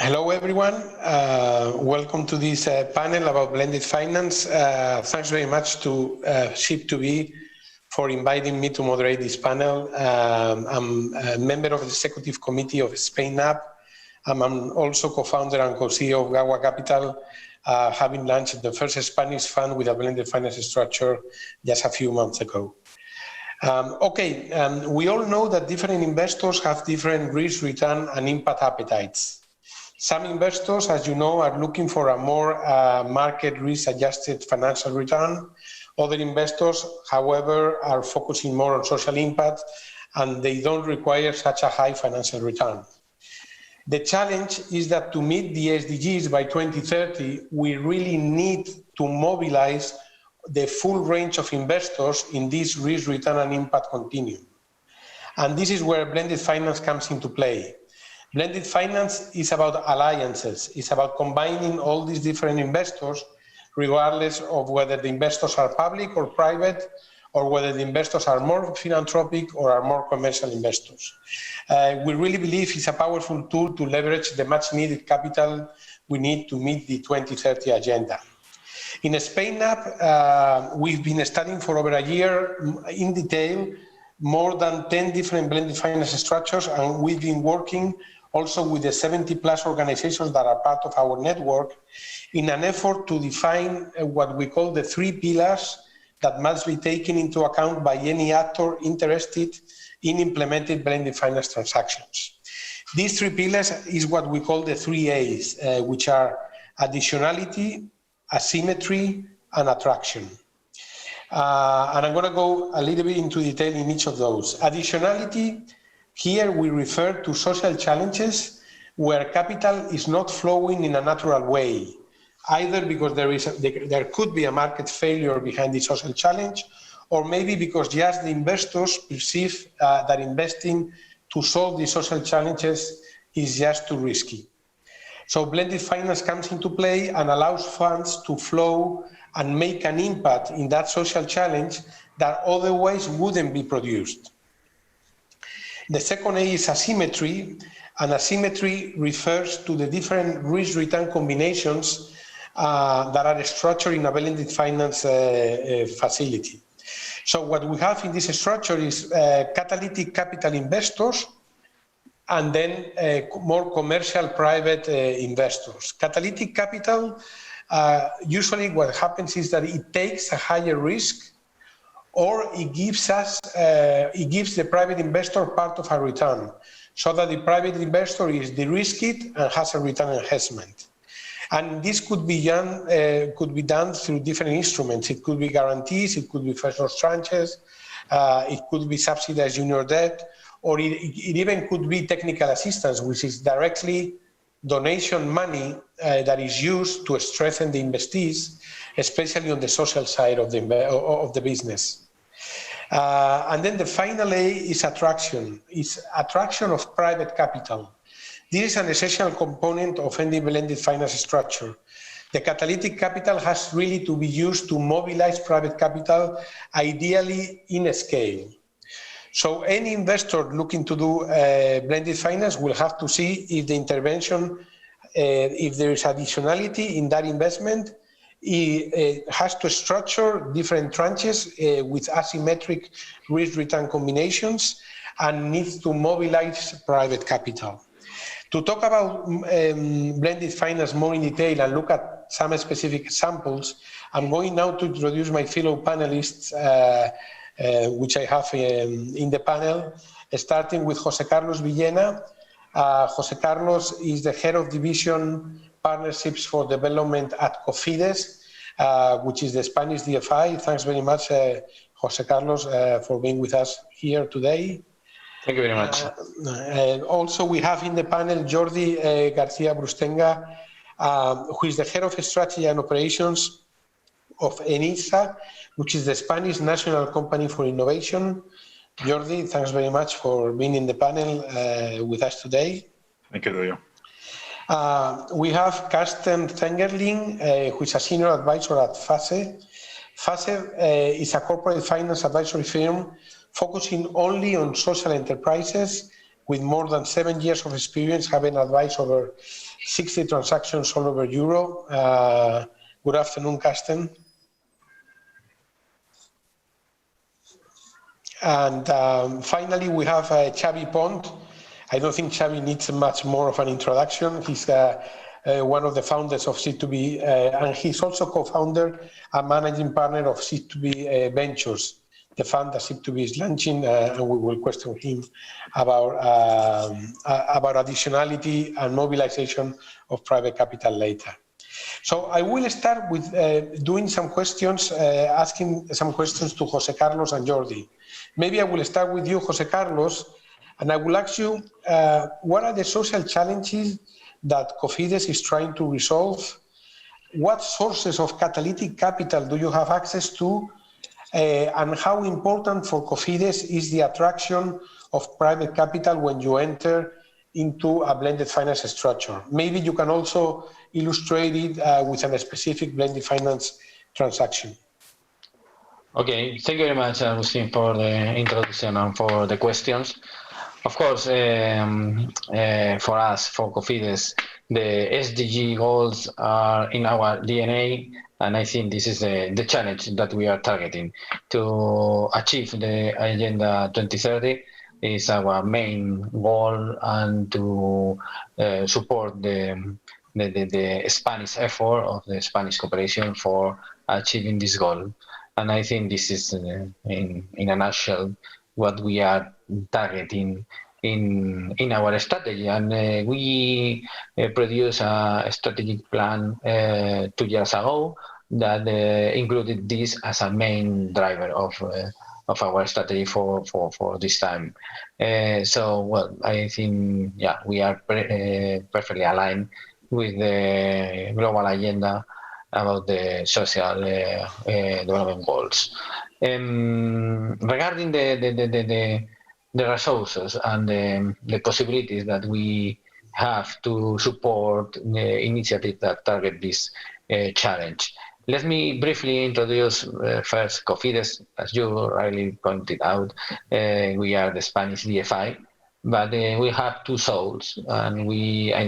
Hello, everyone. Welcome to this panel about blended finance. Thanks very much to SHIP2B for inviting me to moderate this panel. I'm a member of the Executive Committee of Spain App. I'm also co-founder and co-CEO of Gawa Capital, having launched the first Spanish fund with a blended finance structure just a few months ago. We all know that different investors have different risk, return, and impact appetites. Some investors, as you know, are looking for a more market risk-adjusted financial return. Other investors, however, are focusing more on social impact, and they don't require such a high financial return. The challenge is that to meet the SDGs by 2030, we really need to mobilize the full range of investors in this risk, return, and impact continuum. And this is where blended finance comes into play. Blended finance is about alliances. It's about combining all these different investors, regardless of whether the investors are public or private, or whether the investors are more philanthropic or are more commercial investors. We really believe it's a powerful tool to leverage the much needed capital we need to meet the 2030 agenda. In Spain App, we've been studying for over a year in detail more than 10 different blended finance structures, and we've been working also with the 70+ organizations that are part of our network in an effort to define what we call the 3 pillars that must be taken into account by any actor interested in implementing blended finance transactions. These 3 pillars is what we call the 3 A's, which are additionality, asymmetry, and attraction. And I'm going to go a little bit into detail in each of those. Additionality, here we refer to social challenges where capital is not flowing in a natural way, either because there could be a market failure behind the social challenge, or maybe because just the investors perceive that investing to solve the social challenges is just too risky. So blended finance comes into play and allows funds to flow and make an impact in that social challenge that otherwise wouldn't be produced. The second A is asymmetry, and asymmetry refers to the different risk-return combinations that are structured in a blended finance facility. So what we have in this structure is catalytic capital investors and then more commercial private investors. Catalytic capital, usually what happens is that it takes a higher risk, or it gives the private investor part of a return, so that the private investor is de-risked and has a return enhancement. And this could be done through different instruments. It could be guarantees, it could be first loss tranches, it could be subsidized junior debt, or it even could be technical assistance, which is directly donation money that is used to strengthen the investees, especially on the social side of the business. And then the final A is attraction. It's attraction of private capital. This is an essential component of any blended finance structure. The catalytic capital has really to be used to mobilize private capital, ideally in a scale. So any investor looking to do blended finance will have to see if the intervention, if there is additionality in that investment. It has to structure different tranches with asymmetric risk-return combinations and needs to mobilize private capital. To talk about blended finance more in detail and look at some specific examples, I'm going now to introduce my fellow panelists, which I have in the panel, starting with José Carlos Villena. José Carlos is the head of division partnerships for development at Cofides, which is the Spanish DFI. Thanks very much, José Carlos, for being with us here today. Thank you very much. Also, we have in the panel Jordi Garcia Brustenga, who is the head of strategy and operations of Esta, which is the Spanish National Company for Innovation. Jordi, thanks very much for being in the panel with us today. Thank you, Rio. We have Karsten Zengerling, who is a senior advisor at FASE. FASE is a corporate finance advisory firm focusing only on social enterprises, with more than 7 years of experience, having advised over 60 transactions all over Europe. Good afternoon, Carsten. And finally, we have Xavi Pont. I don't think Xavi needs much more of an introduction. He's one of the founders of C2B, and he's also co-founder and managing partner of C2B Ventures, the fund that C2B is launching, and we will question him about additionality and mobilization of private capital later. So I will start with doing some questions, asking some questions to Jose Carlos and Jordi. Maybe I will start with you, Jose Carlos, and I will ask you, what are the social challenges that Cofidis is trying to resolve? What sources of catalytic capital do you have access to? And how important for Cofidis is the attraction of private capital when you enter into a blended finance structure? Maybe you can also illustrate it with a specific blended finance transaction. Okay, thank you very much, Agustin, for the introduction and for the questions. Of course, for us, for Cofidis, the SDG goals are in our DNA, and I think this is the challenge that we are targeting. To achieve the Agenda 2030 is our main goal, and to support the Spanish effort of the Spanish cooperation for achieving this goal. And I think this is, in a nutshell, what we are targeting in our strategy. And we produced a strategic plan 2 years ago that included this as a main driver of our strategy for this time. So, well, I think, yeah, we are perfectly aligned with the global agenda about the social development goals. Regarding the resources and the possibilities that we have to support the initiatives that target this challenge, let me briefly introduce first Cofidis. As you rightly pointed out, we are the Spanish DFI, but we have two souls, and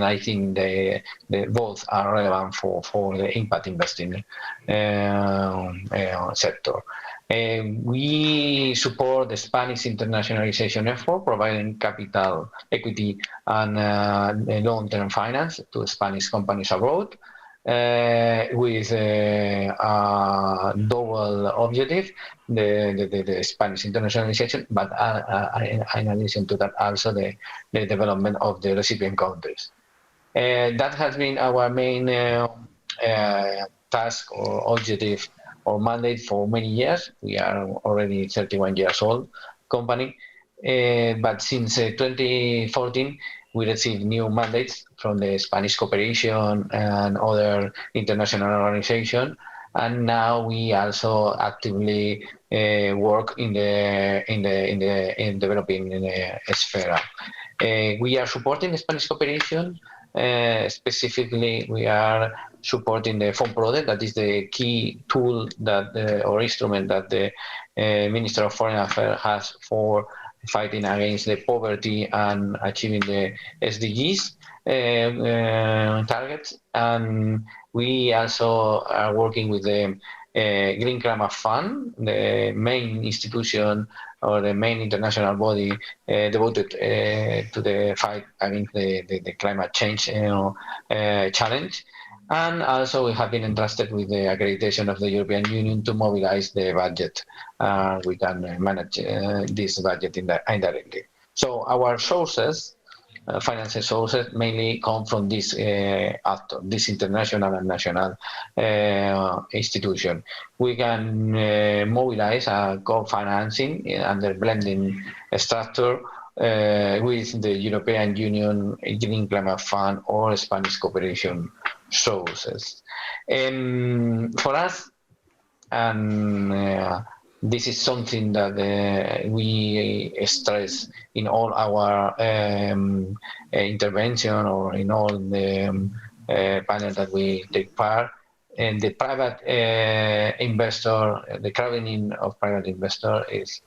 I think they both are relevant for the impact investing sector. We support the Spanish internationalization effort, providing capital, equity, and long-term finance to Spanish companies abroad, with a double objective, the Spanish internationalization, but in addition to that, also the development of the recipient countries. That has been our main task or objective or mandate for many years. We are already 31 years old company, but since 2014, we received new mandates from the Spanish cooperation and other international organizations, and now we also actively work in developing the sphere. We are supporting the Spanish cooperation. Specifically, we are supporting the FONPRODE, that is the key tool that or instrument that the Minister of Foreign Affairs has for fighting against the poverty and achieving the SDGs targets. And we also are working with the Green Climate Fund, the main institution or the main international body devoted to the fight against the climate change challenge. And also we have been entrusted with the accreditation of the European Union to mobilize the budget. We can manage this budget indirectly. So our sources, financial sources, mainly come from this actor, this international and national institution. We can mobilize a co-financing under blending structure with the European Union, Green Climate Fund, or Spanish cooperation sources. For us, and this is something that we stress in all our intervention or in all the panels that we take part, the private investor, the crowding in of private investor is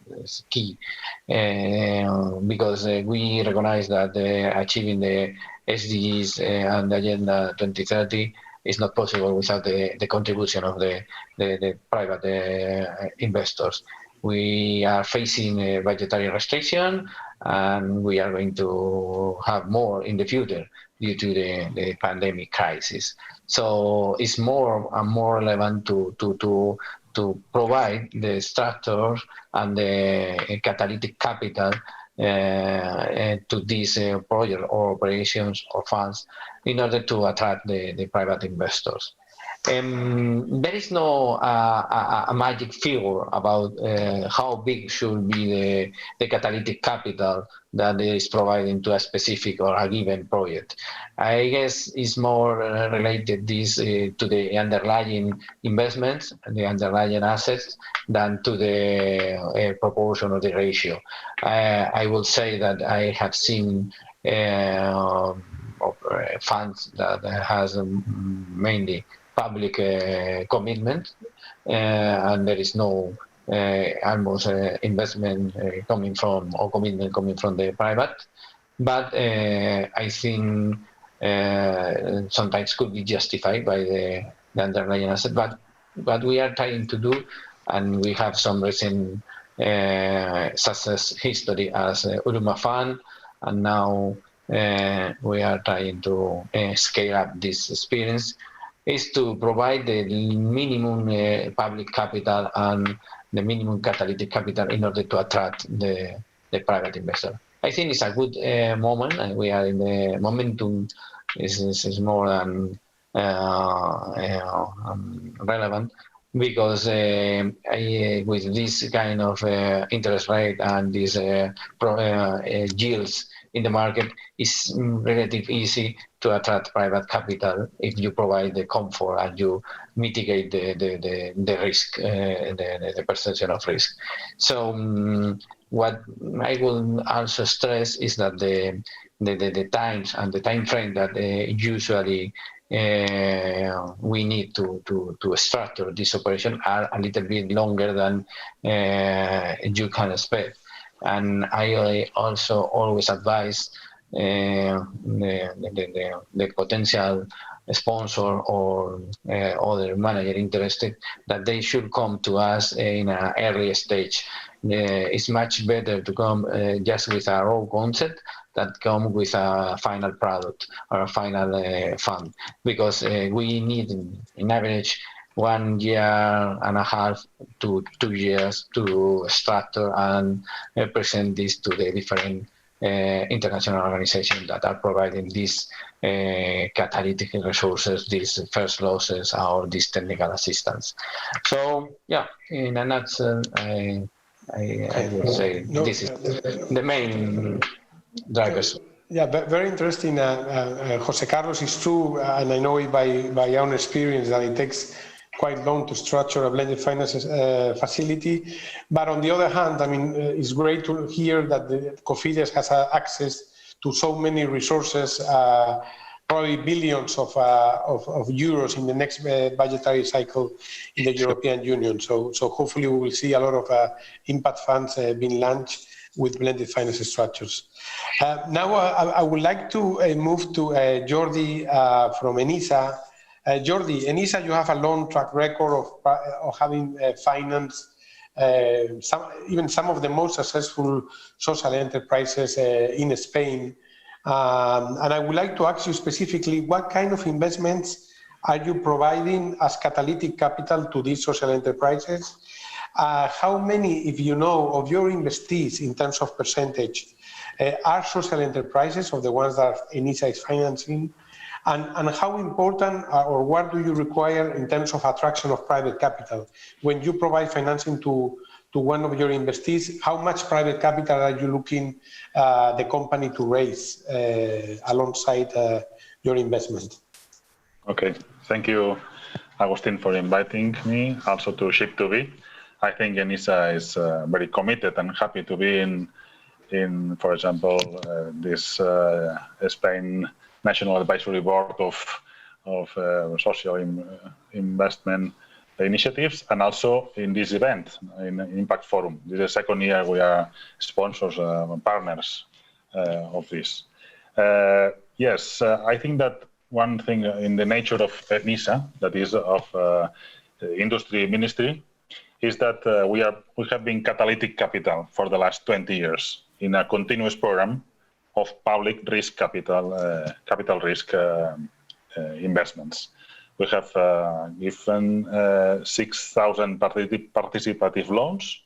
key, because we recognize that achieving the SDGs and the Agenda 2030 is not possible without the contribution of the private investors. We are facing a budgetary restriction, and we are going to have more in the future due to the pandemic crisis. So it's more and more relevant to provide the structure and the catalytic capital to these project or operations or funds in order to attract the private investors. There is no a magic figure about how big should be the catalytic capital that is provided to a specific or a given project. I guess it's more related this to the underlying investments, the underlying assets, than to the proportion of the ratio. I will say that I have seen funds that has mainly public commitment, and there is no almost investment coming from or commitment coming from the private. But I think sometimes could be justified by the underlying asset. But we are trying to do, and we have some recent success history as Uruma Fund, and now we are trying to scale up this experience, is to provide the minimum public capital and the minimum catalytic capital in order to attract the private investor. I think it's a good moment, and we are in the momentum is more than relevant, because with this kind of interest rate and these yields in the market, it's relatively easy to attract private capital if you provide the comfort and you mitigate the risk, the perception of risk. So what I will also stress is that the times and the time frame that usually we need to structure this operation are a little bit longer than you can expect. And I also always advise the potential sponsor or other manager interested that they should come to us in an early stage. It's much better to come just with a raw concept that come with a final product or a final fund, because we need, in average, 1 year and a half to 2 years to structure and present this to the different international organizations that are providing these catalytic resources, these first losses, or this technical assistance. So, yeah, in a nutshell, I would say this is the main drivers. Yeah, very interesting, Jose Carlos. It's true, and I know it by own experience that it takes quite long to structure a blended finance facility. But on the other hand, I mean, it's great to hear that the Cofidis has access to so many resources, probably billions of euros in the next budgetary cycle in the European Union. So hopefully we will see a lot of impact funds being launched with blended finance structures. Now I would like to move to Jordi from ENISA. Jordi, ENISA, you have a long track record of having financed even some of the most successful social enterprises in Spain. And I would like to ask you specifically, what kind of investments are you providing as catalytic capital to these social enterprises? How many, if you know, of your investees in terms of percentage are social enterprises, of the ones that ENISA is financing? And how important or what do you require in terms of attraction of private capital? When you provide financing to one of your investees, how much private capital are you looking the company to raise alongside your investment? Okay, thank you, Agustin, for inviting me also to Ship2B. I think ENISA is very committed and happy to be in for example, this Spain National Advisory Board of social investment initiatives, and also in this event, in Impact Forum. This is the second year we are sponsors, partners of this. Yes, I think that one thing in the nature of NISA, that is of the industry ministry, is that we have been catalytic capital for the last 20 years in a continuous program of public risk capital risk investments. We have given 6,000 participative loans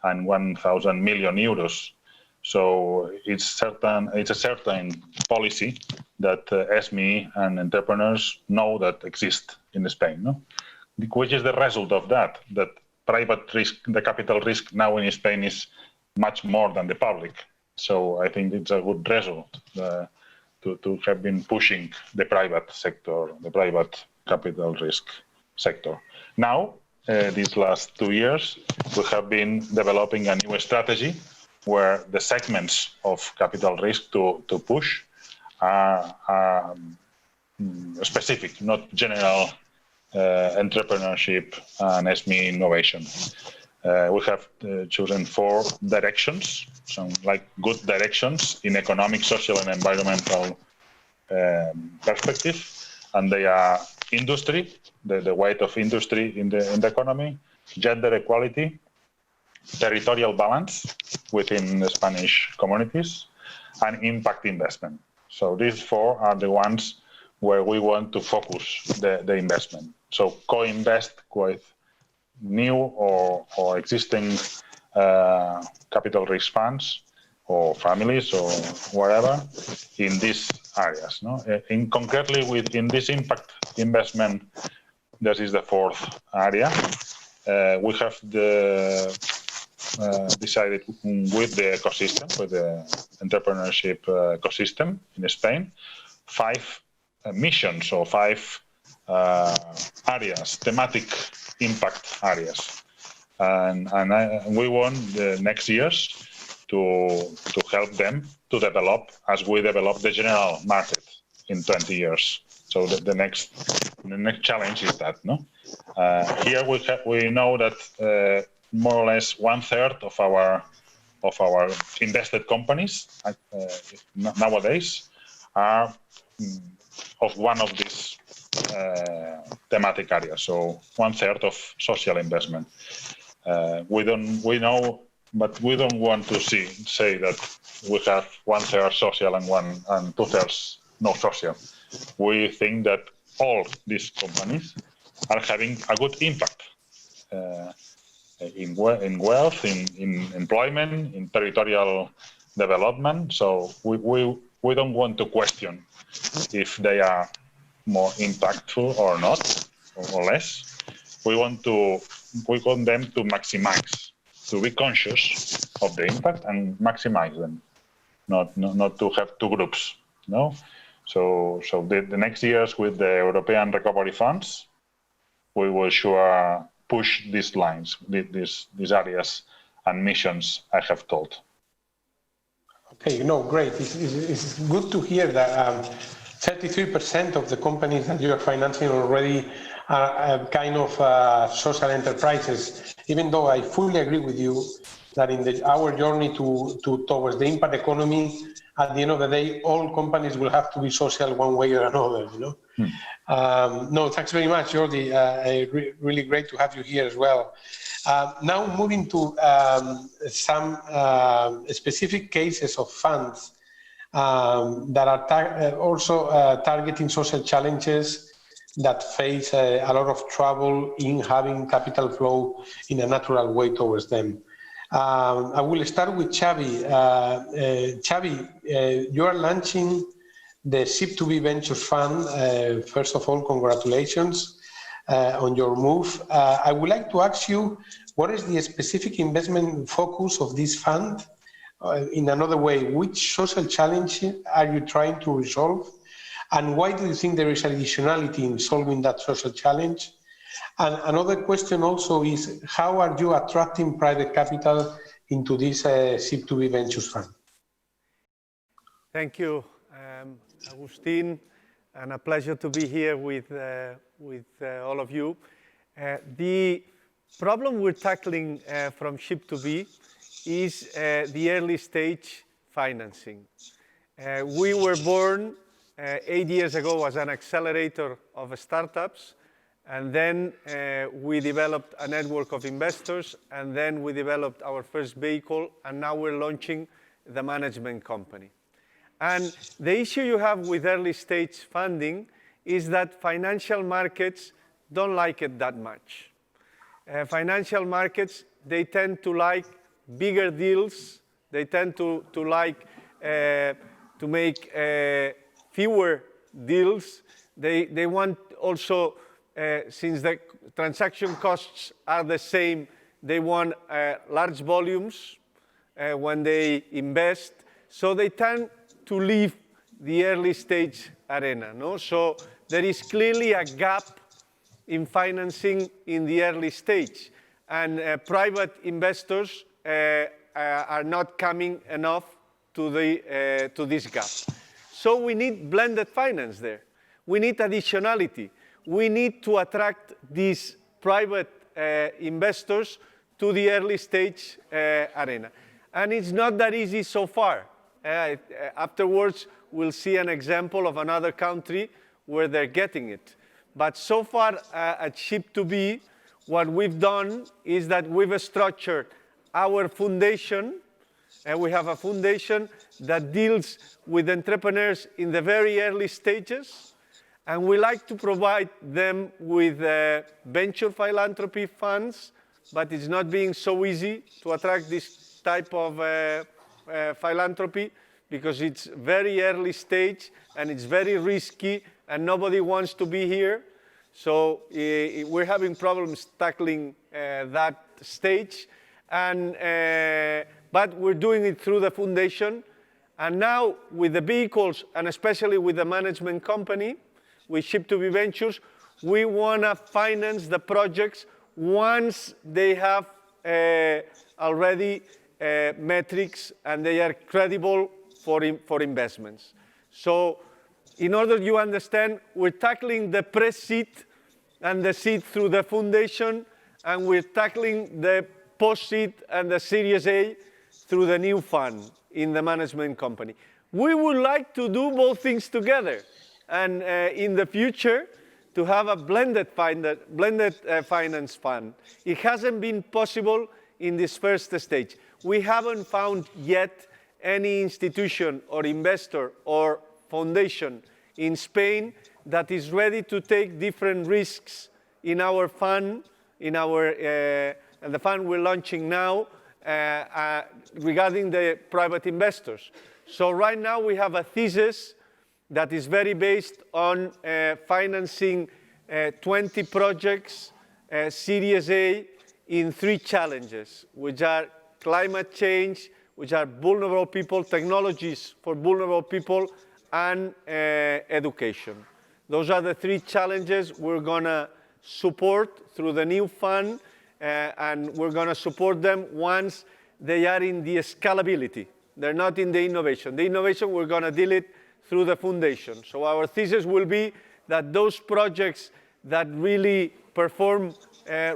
and 1,000 million euros. So it's a certain policy that SME and entrepreneurs know that exist in Spain, no? Which is the result of that private risk, the capital risk now in Spain is much more than the public. So I think it's a good result to have been pushing the private sector, the private capital risk sector. Now, these last 2 years, we have been developing a new strategy where the segments of capital risk to push are specific, not general entrepreneurship and SME innovation. We have chosen 4 directions, some like good directions in economic, social, and environmental perspective, and they are industry, the weight of industry in the economy, gender equality, territorial balance within the Spanish communities, and impact investment. So these 4 are the ones where we want to focus the investment. So co-invest with new or existing capital risk funds or families or whatever in these areas. No? In concretely within this impact investment, this is the 4th area. We have decided with the ecosystem, with the entrepreneurship ecosystem in Spain, 5 missions or 5 areas, thematic impact areas, and we want the next years to help them to develop as we develop the general market in 20 years. So the next challenge is that, no? Here we know that more or less 1/3 of our invested companies nowadays are of one of these thematic areas. So 1/3 of social investment. We know, but we don't want to say that we have 1/3 social and 2/3 no social. We think that all these companies are having a good impact in wealth, in employment, in territorial development. So we don't want to question if they are more impactful or not, or less. We want them to maximize, to be conscious of the impact and maximize them, not to have 2 groups. No. So the next years with the European recovery funds, we will sure push these lines, these areas and missions I have told. Okay, great. It's good to hear that 33% of the companies that you are financing already are kind of social enterprises, even though I fully agree with you that in our journey towards the impact economy, at the end of the day, all companies will have to be social one way or another, you know? No, thanks very much, Jordi. Really great to have you here as well. Now moving to some specific cases of funds that are also targeting social challenges that face a lot of trouble in having capital flow in a natural way towards them. I will start with Xavi. Xavi, you are launching the SIP2B Ventures Fund. First of all, congratulations on your move. I would like to ask you, what is the specific investment focus of this fund? In another way, which social challenge are you trying to resolve? And why do you think there is additionality in solving that social challenge? And another question also is, how are you attracting private capital into this SIP2B Ventures Fund? Thank you, Agustin. and a pleasure to be here with all of you. The problem we're tackling from SHIP to B is the early stage financing. We were born 8 years ago as an accelerator of startups, and then we developed a network of investors, and then we developed our first vehicle, and now we're launching the management company. And the issue you have with early stage funding is that financial markets don't like it that much. Financial markets, they tend to like bigger deals. They tend to like to make fewer deals. They want also, since the transaction costs are the same, they want large volumes when they invest. So they tend to leave the early stage arena. No? So there is clearly a gap in financing in the early stage. And private investors are not coming enough to this gap. So we need blended finance there. We need additionality. We need to attract these private investors to the early stage arena. And it's not that easy so far. Afterwards, we'll see an example of another country where they're getting it. But so far at SHIP2B, what we've done is that we've structured our foundation, and we have a foundation that deals with entrepreneurs in the very early stages, and we like to provide them with venture philanthropy funds, but it's not being so easy to attract this type of philanthropy because it's very early stage and it's very risky and nobody wants to be here. So we're having problems tackling that stage. And, but we're doing it through the foundation. And now with the vehicles, and especially with the management company, with SHIP2B Ventures, we want to finance the projects once they have already metrics and they are credible for investments. So in order you understand, we're tackling the pre-seed and the seed through the foundation, and we're tackling the post-seed and the Series A through the new fund in the management company. We would like to do both things together, and in the future, to have a blended finance fund. It hasn't been possible in this first stage. We haven't found yet any institution or investor or foundation in Spain that is ready to take different risks in our fund, in our the fund we're launching now regarding the private investors. So right now we have a thesis that is very based on financing 20 projects, Series A, in 3 challenges, which are climate change, which are vulnerable people, technologies for vulnerable people, and education. Those are the 3 challenges we're going to support through the new fund, and we're going to support them once they are in the scalability. They're not in the innovation. The innovation, we're going to deal it through the foundation. So our thesis will be that those projects that really perform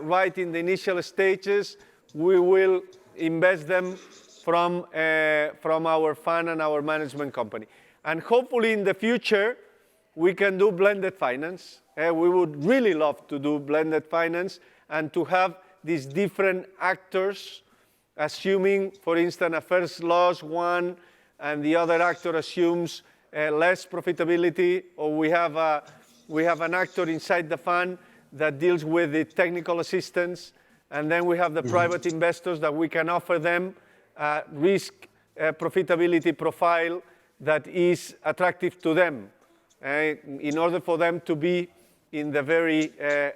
right in the initial stages, we will invest them from our fund and our management company. And hopefully in the future, we can do blended finance. We would really love to do blended finance and to have these different actors assuming, for instance, a first loss one, and the other actor assumes less profitability, or we have an actor inside the fund that deals with the technical assistance, and then we have the private investors that we can offer them a risk profitability profile that is attractive to them in order for them to be in the very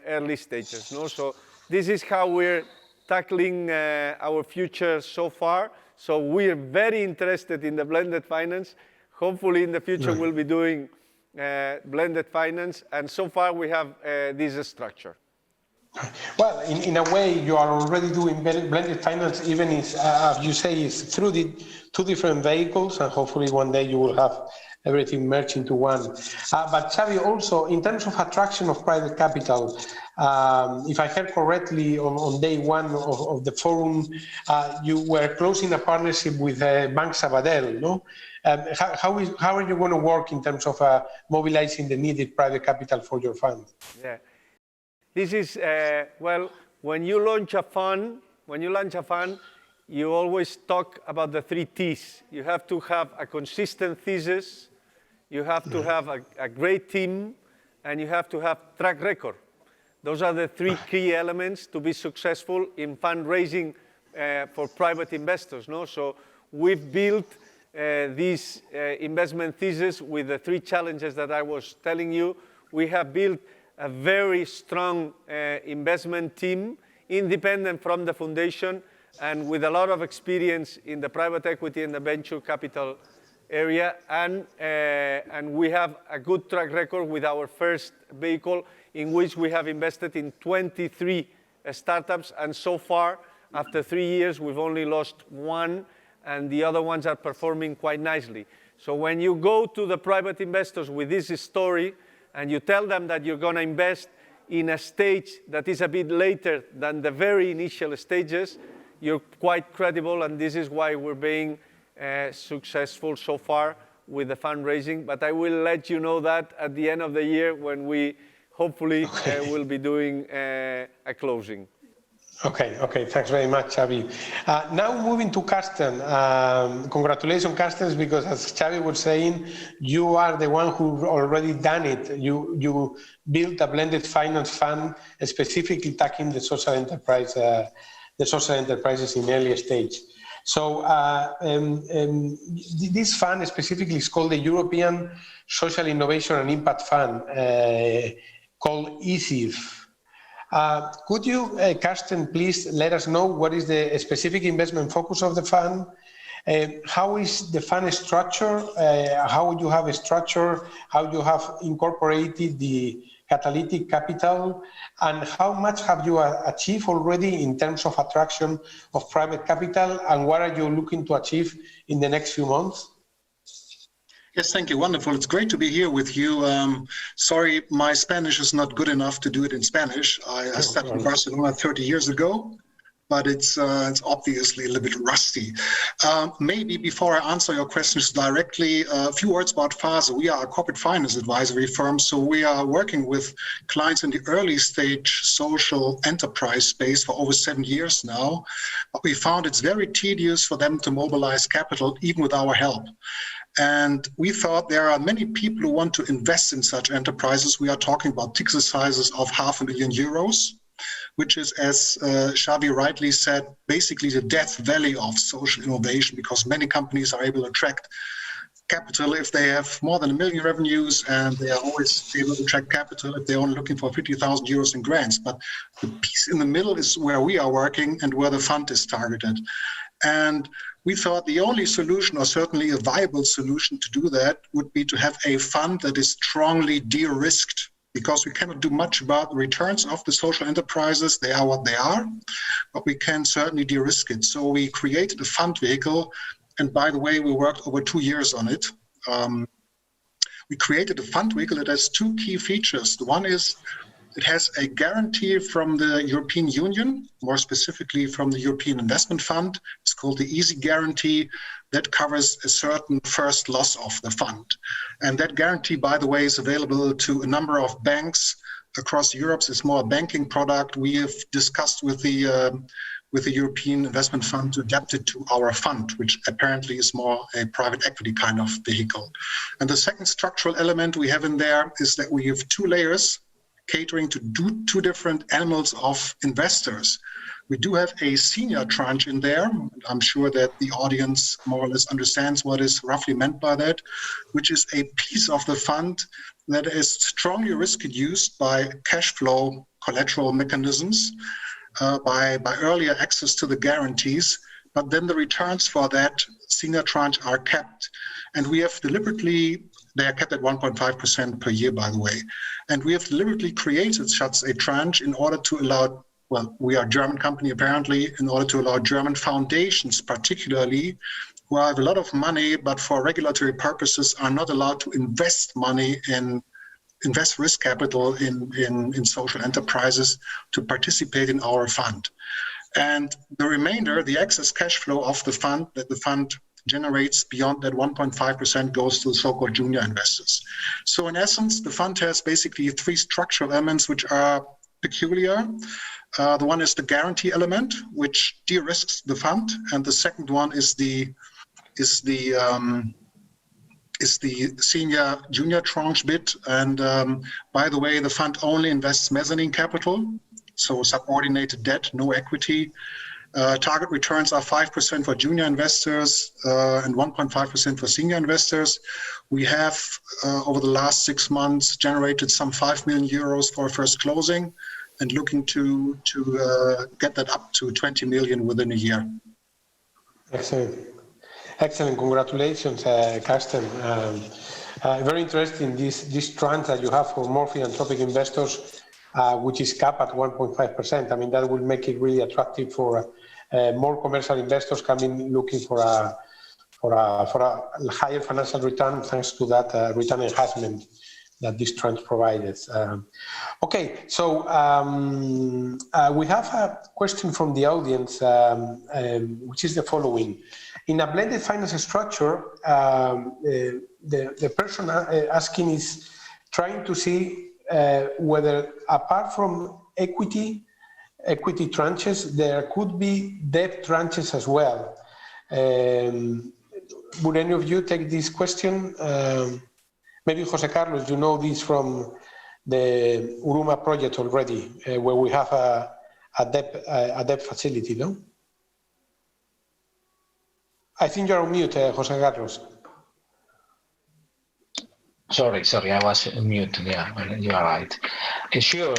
early stages. No? So this is how we're tackling our future so far. So we're very interested in the blended finance. Hopefully in the future we'll be doing blended finance, and so far we have this structure. Well, in a way, you are already doing blended finance, even if, as you say, it's through the 2 different vehicles, and hopefully one day you will have everything merged into one. But Xavi, also in terms of attraction of private capital, if I heard correctly, on day one of the forum, you were closing a partnership with Bank Sabadell, no? How are you going to work in terms of mobilizing the needed private capital for your fund? Yeah, this is well, when you launch a fund, you always talk about the 3 T's. You have to have a consistent thesis, you have to have a great team, and you have to have track record. Those are the 3 key elements to be successful in fundraising for private investors. No? So we've built this investment thesis with the 3 challenges that I was telling you. We have built a very strong investment team, independent from the foundation, and with a lot of experience in the private equity and the venture capital area, and we have a good track record with our first vehicle, in which we have invested in 23 startups, and so far, after 3 years, we've only lost 1, and the other ones are performing quite nicely. So when you go to the private investors with this story, and you tell them that you're going to invest in a stage that is a bit later than the very initial stages, you're quite credible, and this is why we're being successful so far with the fundraising. But I will let you know that at the end of the year, when we hopefully will be doing a closing. Okay, thanks very much, Xavi. Now moving to Carsten. Congratulations, Carsten, because as Xavi was saying, you are the one who already done it. You built a blended finance fund specifically tackling the social enterprise, the social enterprises in early stage. So this fund specifically is called the European Social Innovation and Impact Fund, called ESIF. Could you, Carsten, please let us know what is the specific investment focus of the fund? How is the fund structure? How you have a structure? How you have incorporated the catalytic capital? And how much have you achieved already in terms of attraction of private capital? And what are you looking to achieve in the next few months? Yes, thank you. Wonderful. It's great to be here with you. Sorry, my Spanish is not good enough to do it in Spanish. I studied in Barcelona 30 years ago, but it's obviously a little bit rusty. Maybe before I answer your questions directly, a few words about FASE. We are a corporate finance advisory firm, so we are working with clients in the early stage social enterprise space for over 7 years now. But we found it's very tedious for them to mobilize capital, even with our help. And we thought there are many people who want to invest in such enterprises. We are talking about ticket sizes of €500,000, which is, as Xavi rightly said, basically the death valley of social innovation, because many companies are able to attract capital if they have more than €1 million revenues, and they are always able to attract capital if they're only looking for €50,000 in grants. But the piece in the middle is where we are working and where the fund is targeted. And we thought the only solution, or certainly a viable solution to do that, would be to have a fund that is strongly de-risked, because we cannot do much about the returns of the social enterprises. They are what they are, but we can certainly de-risk it. So we created a fund vehicle, and by the way, we worked over 2 years on it. We created a fund vehicle that has 2 key features. The one is it has a guarantee from the European Union, more specifically from the European Investment Fund. It's called the EASY guarantee, that covers a certain first loss of the fund. And that guarantee, by the way, is available to a number of banks across Europe. It's more a banking product. We have discussed with the European Investment Fund to adapt it to our fund, which apparently is more a private equity kind of vehicle. And the second structural element we have in there is that we have 2 layers catering to 2 different animals of investors. We do have a senior tranche in there. I'm sure that the audience more or less understands what is roughly meant by that, which is a piece of the fund that is strongly risk-reduced by cash flow collateral mechanisms, by earlier access to the guarantees, but then the returns for that senior tranche are capped. And we have deliberately, they are kept at 1.5% per year, by the way. And we have deliberately created such a tranche in order to allow, well, we are a German company apparently, in order to allow German foundations particularly who have a lot of money, but for regulatory purposes are not allowed to invest risk capital in social enterprises to participate in our fund. And the remainder, the excess cash flow of the fund that the fund generates beyond that 1.5% goes to so-called junior investors. So in essence, the fund has basically three structural elements which are peculiar. The one is the guarantee element, which de-risks the fund, and the second one is the senior junior tranche bit. And by the way, the fund only invests mezzanine capital, so subordinated debt, no equity. Target returns are 5% for junior investors and 1.5% for senior investors. We have, over the last 6 months, generated some 5 million euros for our first closing and looking to get that up to 20 million within a year. Excellent. Excellent. Congratulations, Carsten. Very interesting, this tranche that you have for more philanthropic investors, which is capped at 1.5%. I mean, that will make it really attractive for more commercial investors coming looking for a higher financial return thanks to that return enhancement that this tranche provides. Okay, so we have a question from the audience, which is the following. In a blended finance structure, the person asking is trying to see whether, apart from equity tranches, there could be debt tranches as well. Would any of you take this question? Maybe Jose Carlos, you know this from the Uruma project already, where we have a debt facility, no? I think you're on mute, Jose Carlos. Sorry, I was on mute. Yeah, you are right. Sure.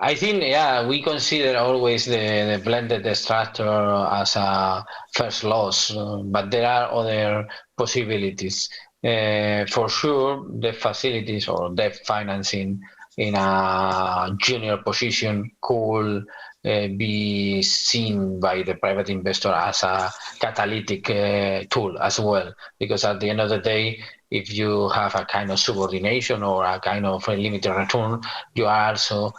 I think, yeah, we consider always the blended structure as a first loss, but there are other possibilities. For sure, the facilities or debt financing in a junior position could be seen by the private investor as a catalytic tool as well, because at the end of the day, if you have a kind of subordination or a kind of a limited return, you are also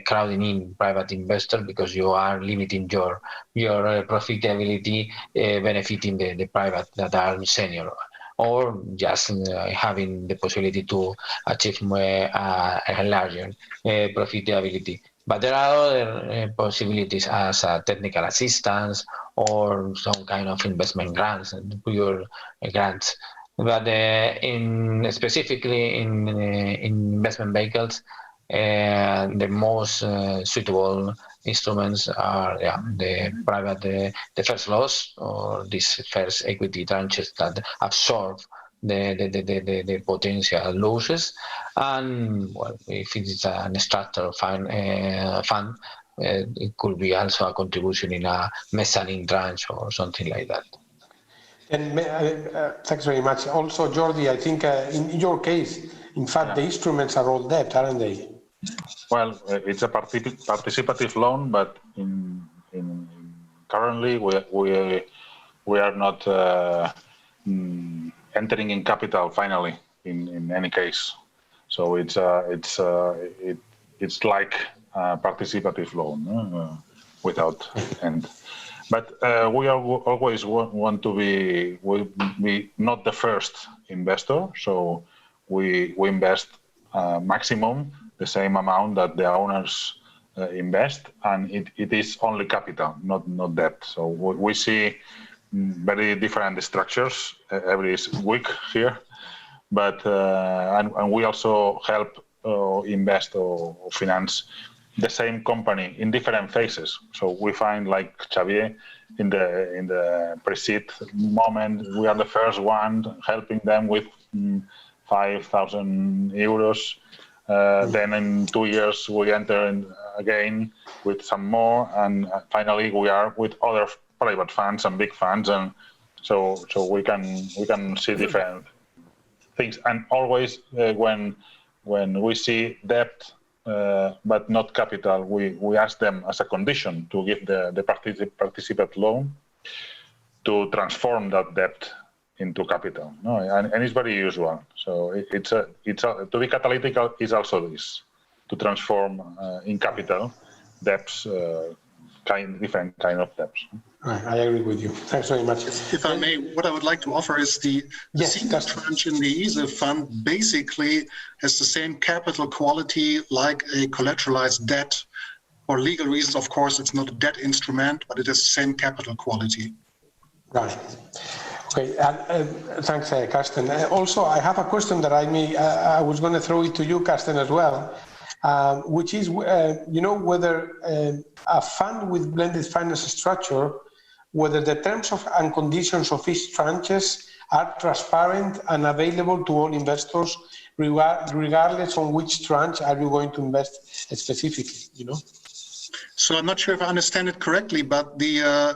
crowding in private investor because you are limiting your profitability, benefiting the private that are senior, or just having the possibility to achieve a larger profitability. But there are other possibilities as technical assistance or some kind of investment grants, pure grants. But specifically in investment vehicles, the most suitable instruments are the private, the first loss, or these first equity tranches that absorb the potential losses. And well, if it is an structured fund, it could be also a contribution in a mezzanine tranche or something like that. And thanks very much. Also, Jordi, I think in your case, in fact, the instruments are all debt, aren't they? Well, it's a participative loan, but currently we are not entering in capital finally in any case. So it's like a participative loan without end. But we always want to be not the first investor, so we invest maximum the same amount that the owners invest, and it is only capital, not debt. So we see very different structures every week here, but and we also help invest or finance the same company in different phases. So we find, like Xavier, in the pre-seed moment, we are the first one helping them with 5,000 euros. Then in 2 years we enter again with some more, and finally we are with other private funds and big funds, and so we can see different things. And always when we see debt but not capital, we ask them as a condition to give the participant loan. to transform that debt into capital. No, and it's very usual. So to be catalytic is also this, to transform in capital debts, different kind of debts. Right, I agree with you. Thanks very much. If I may, what I would like to offer is the senior tranche in the ESA fund basically has the same capital quality like a collateralized debt. For legal reasons, of course, it's not a debt instrument, but it has the same capital quality. Right. Okay. Thanks, Carsten. Also, I have a question that I was going to throw it to you, Carsten, as well, which is, whether a fund with blended finance structure, whether the terms and conditions of each tranches are transparent and available to all investors, regardless on which tranche are you going to invest specifically, So I'm not sure if I understand it correctly, but the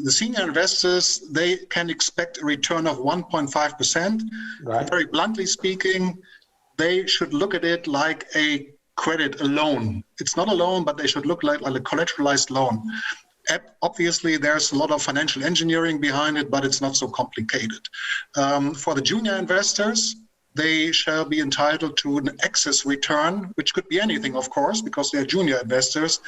senior investors, they can expect a return of 1.5%. Right. Very bluntly speaking, they should look at it like a credit, a loan. It's not a loan, but they should look like a collateralized loan. Obviously, there's a lot of financial engineering behind it, but it's not so complicated. For the junior investors, they shall be entitled to an excess return, which could be anything, of course, because they're junior investors,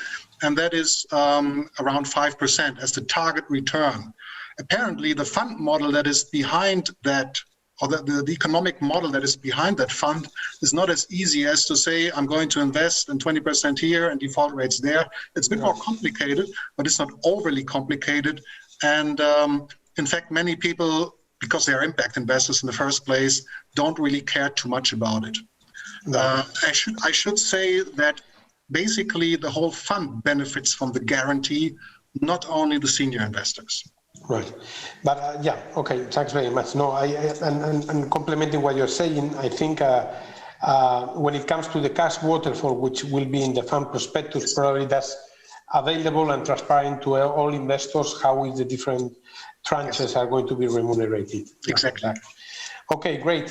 and that is around 5% as the target return. Apparently, the fund model that is behind that, or the economic model that is behind that fund is not as easy as to say, I'm going to invest in 20% here and default rates there. It's a bit more complicated, but it's not overly complicated. And in fact, many people, because they are impact investors in the first place, don't really care too much about it. I should say that basically the whole fund benefits from the guarantee, not only the senior investors. Right, but okay, thanks very much. No, and complementing what you're saying, I think when it comes to the cash waterfall, which will be in the fund prospectus, probably that's available and transparent to all investors, how is the different tranches are going to be remunerated. Exactly. Okay, great.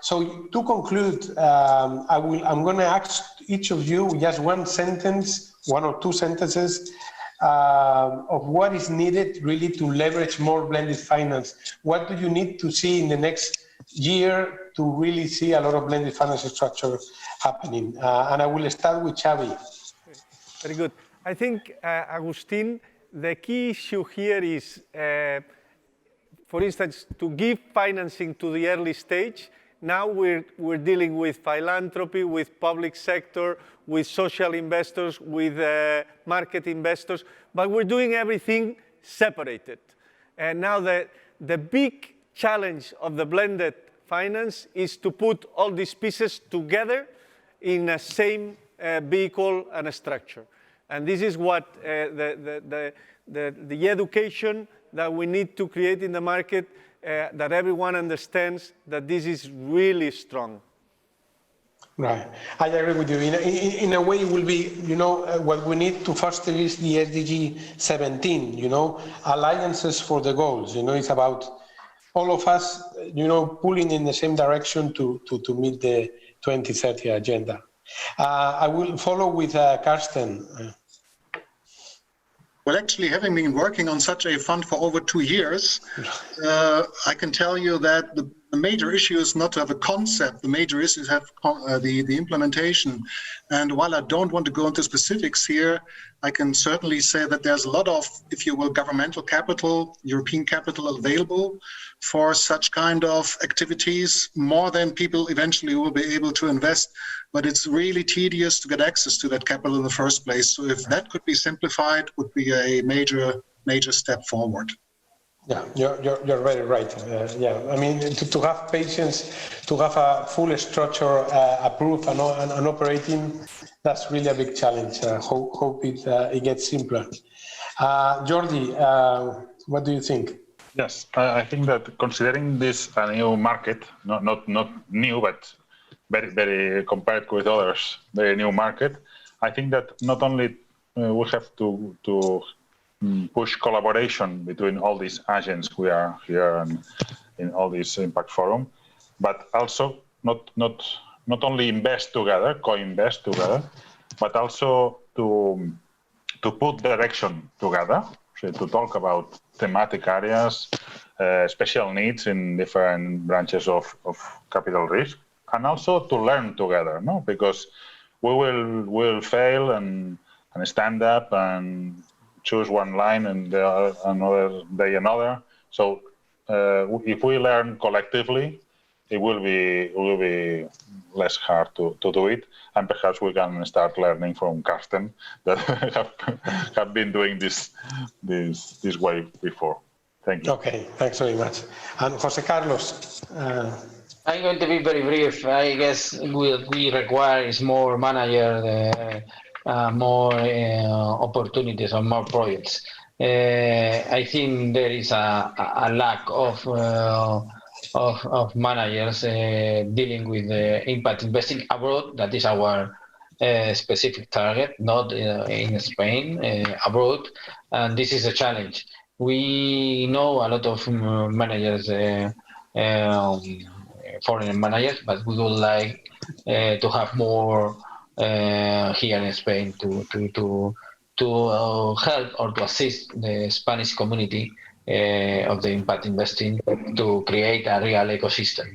So to conclude, I'm going to ask each of you just one or two sentences of what is needed really to leverage more blended finance. What do you need to see in the next year to really see a lot of blended finance structure happening? And I will start with Xavi. Very good. I think, Agustin, the key issue here is, for instance, to give financing to the early stage. Now we're dealing with philanthropy, with public sector, with social investors, with market investors, but we're doing everything separated. And now the big challenge of the blended finance is to put all these pieces together in a same vehicle and a structure. And this is what the education that we need to create in the market, that everyone understands that this is really strong. Right, I agree with you. In a way, it will be, what we need to foster is the SDG 17, alliances for the goals. It's about all of us, pulling in the same direction to meet the 2030 agenda. I will follow with Carsten. Well, actually, having been working on such a fund for over 2 years, I can tell you that the major issue is not to have a concept. The major issue is to have the implementation. And while I don't want to go into specifics here, I can certainly say that there's a lot of, if you will, governmental capital, European capital available for such kind of activities, more than people eventually will be able to invest. But it's really tedious to get access to that capital in the first place. So if that could be simplified, would be a major step forward. Yeah, you're very right. I mean, to have patience, to have a full structure approved and operating, that's really a big challenge. Hope it gets simpler. Jordi, what do you think? Yes, I think that considering this a new market, not new, but very compared with others, very new market, I think that not only we have to push collaboration between all these agents we are here and in all these impact forum, but also not only invest together, co-invest together, but also to put direction together, so to talk about thematic areas, special needs in different branches of capital risk, and also to learn together, no? Because we'll fail and stand up and choose one line and another day another. So if we learn collectively, it will be less hard to do it, and perhaps we can start learning from Carsten that have been doing this way before. Thank you. Okay, thanks very much. And Jose Carlos. I'm going to be very brief. I guess what we require is more managers, more opportunities or more projects. I think there is a lack of managers dealing with impact investing abroad. That is our specific target, not in Spain, abroad. And this is a challenge. We know a lot of managers, foreign managers, but we would like to have more here in Spain to help or to assist the Spanish community of the impact investing to create a real ecosystem.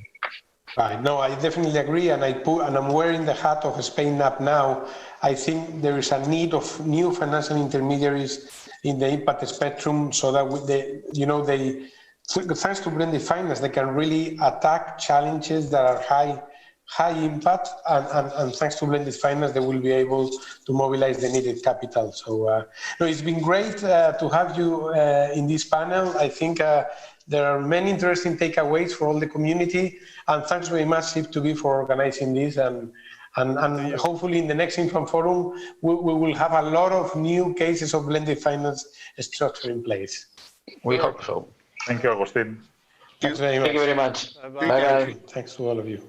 Right. No, I definitely agree, and I'm wearing the hat of Spain up now. I think there is a need of new financial intermediaries in the impact spectrum, so that thanks to blended finance, they can really attack challenges that are high impact, and thanks to blended finance, they will be able to mobilize the needed capital. So it's been great to have you in this panel. I think there are many interesting takeaways for all the community, and thanks very much, SIP2B, for organizing this, and hopefully in the next Infant Forum, we will have a lot of new cases of blended finance structure in place. We hope so. Thank you, Agustin. Thanks very much. Thank you very much. Bye-bye. Thanks to all of you.